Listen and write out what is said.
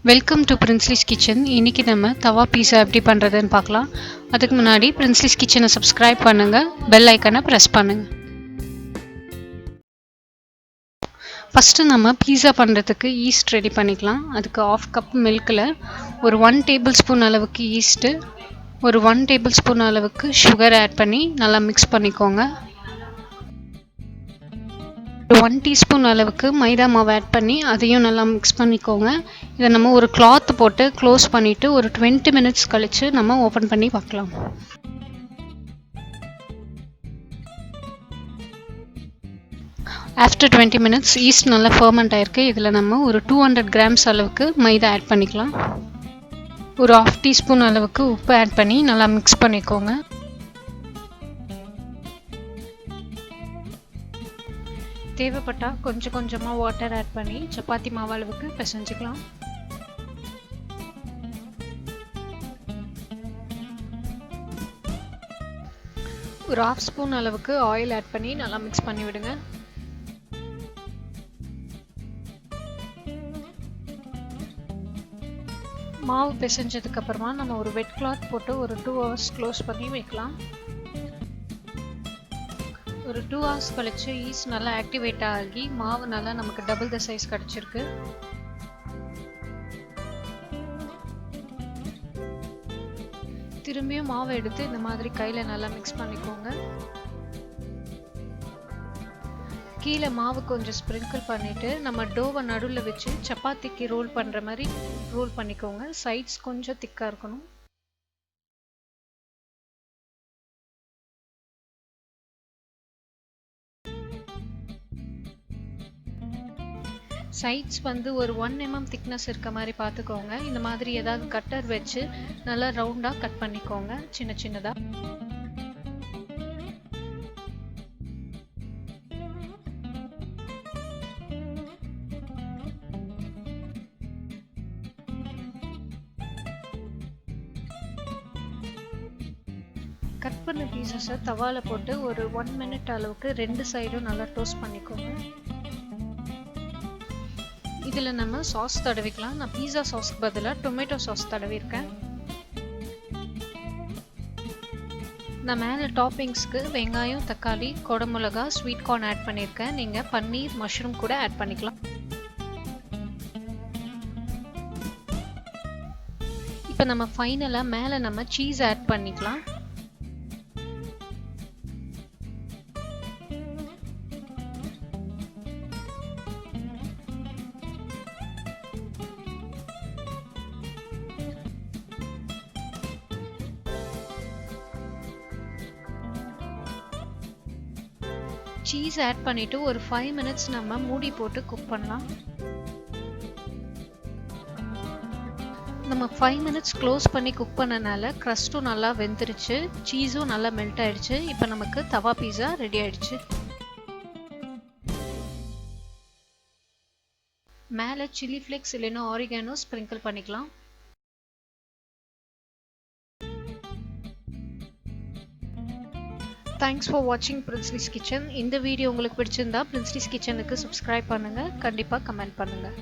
Welcome to பிரின்ஸ்லிஸ் kitchen. இன்றைக்கி நம்ம தவா பீஸா எப்படி பண்ணுறதுன்னு பார்க்கலாம். அதுக்கு முன்னாடி பிரின்ஸ்லிஸ் கிச்சனை சப்ஸ்கிரைப் பண்ணுங்கள், பெல் ஐக்கனை ப்ரெஸ் பண்ணுங்கள். ஃபஸ்ட்டு நம்ம பீஸா பண்ணுறதுக்கு ஈஸ்ட் ரெடி பண்ணிக்கலாம். அதுக்கு 1/2 கப் மில்கில் ஒரு 1 டேபிள் ஸ்பூன் அளவுக்கு ஈஸ்ட்டு, ஒரு 1 டேபிள் ஸ்பூன் அளவுக்கு சுகர் ஆட் பண்ணி நல்லா மிக்ஸ் பண்ணிக்கோங்க. 1 டீஸ்பூன் அளவுக்கு மைதா மாவு ஆட் பண்ணி அதையும் நல்லா மிக்ஸ் பண்ணிக்கோங்க. இதை நம்ம ஒரு கிளாத் போட்டு க்ளோஸ் பண்ணிவிட்டு ஒரு 20 மினிட்ஸ் கழித்து நம்ம ஓப்பன் பண்ணி பார்க்கலாம். ஆஃப்டர் 20 மினிட்ஸ் ஈஸ்ட் நல்லா ஃபர்மெண்ட் ஆகிருக்கு. இதில் நம்ம ஒரு 200 கிராம்ஸ் அளவுக்கு மைதா ஆட் பண்ணிக்கலாம். ஒரு 1/2 டீஸ்பூன் அளவுக்கு உப்பு ஆட் பண்ணி நல்லா மிக்ஸ் பண்ணிக்கோங்க. தேவைப்பட்டால் கொஞ்சம் கொஞ்சமாக வாட்டர் ஆட் பண்ணி சப்பாத்தி மாவு அளவுக்கு பிசைஞ்சிக்கலாம். ஒரு 1/2 ஸ்பூன் அளவுக்கு ஆயில் ஆட் பண்ணி நல்லா மிக்ஸ் பண்ணி விடுங்க. மாவு பிசைஞ்சதுக்கப்புறமா நம்ம ஒரு வெட் கிளாத் போட்டு ஒரு 2 hours க்ளோஸ் பண்ணி வைக்கலாம். ஒரு 2 hours கழிச்சு ஈஸ்ட் நல்லா ஆக்டிவேட் ஆகி மாவு நல்லா நமக்கு டபுள் த சைஸ் கிடச்சிருக்கு. திரும்பியும் மாவு எடுத்து இந்த மாதிரி கையில் நல்லா மிக்ஸ் பண்ணிக்கோங்க. கீழே மாவு கொஞ்சம் ஸ்ப்ரிங்கிள் பண்ணிவிட்டு நம்ம டோவை நடுவில் வச்சு சப்பாத்திக்கு ரோல் பண்ணுற மாதிரி ரோல் பண்ணிக்கோங்க. சைட்ஸ் கொஞ்சம் திக்காக இருக்கணும். சைட்ஸ் வந்து ஒரு 1 mm திக்னஸ் இருக்க மாதிரி பார்த்துக்கோங்க. இந்த மாதிரி ஏதாவது கட்டர் வச்சு நல்லா ரவுண்டாக கட் பண்ணிக்கோங்க, சின்ன சின்னதாக. கட் பண்ண பீசஸை தவாவில் போட்டு ஒரு 1 minute அளவுக்கு 2 சைடும் நல்லா டோஸ்ட் பண்ணிக்கோங்க. இதில் நம்ம சாஸ் தடவிக்கலாம். நான் பீஸா சாஸ்க்கு பதிலாக டொமேட்டோ சாஸ் தடவிருக்கேன். நான் மேலே டாப்பிங்ஸ்க்கு வெங்காயம், தக்காளி, கொடமிளகா, ஸ்வீட் கார்ன் ஆட் பண்ணியிருக்கேன். நீங்கள் பன்னீர், மஷ்ரூம் கூட ஆட் பண்ணிக்கலாம். இப்போ நம்ம ஃபைனலாக மேலே நம்ம சீஸ் ஆட் பண்ணிக்கலாம். சீஸ் ஆட் பண்ணிவிட்டு ஒரு 5 minutes நம்ம மூடி போட்டு குக் பண்ணலாம். நம்ம 5 minutes க்ளோஸ் பண்ணி குக் பண்ணனால க்ரஸ்ட்டும் நல்லா வெந்துருச்சு, சீஸும் நல்லா மெல்ட் ஆயிடுச்சு. இப்போ நமக்கு தவா பீஸா ரெடி ஆயிடுச்சு. மேலே சில்லி ஃப்ளேக்ஸ் இல்லைன்னா ஆரிகானோ ஸ்ப்ரிங்கிள் பண்ணிக்கலாம். தேங்க்ஸ் ஃபார் வாட்சிங் பிரின்ஸ்லிஸ் கிச்சன். இந்த வீடியோ உங்களுக்கு பிடிச்சிருந்தா பிரின்ஸ்லிஸ் கிச்சனுக்கு சப்ஸ்கிரைப் பண்ணுங்கள். கண்டிப்பாக கமெண்ட் பண்ணுங்கள்.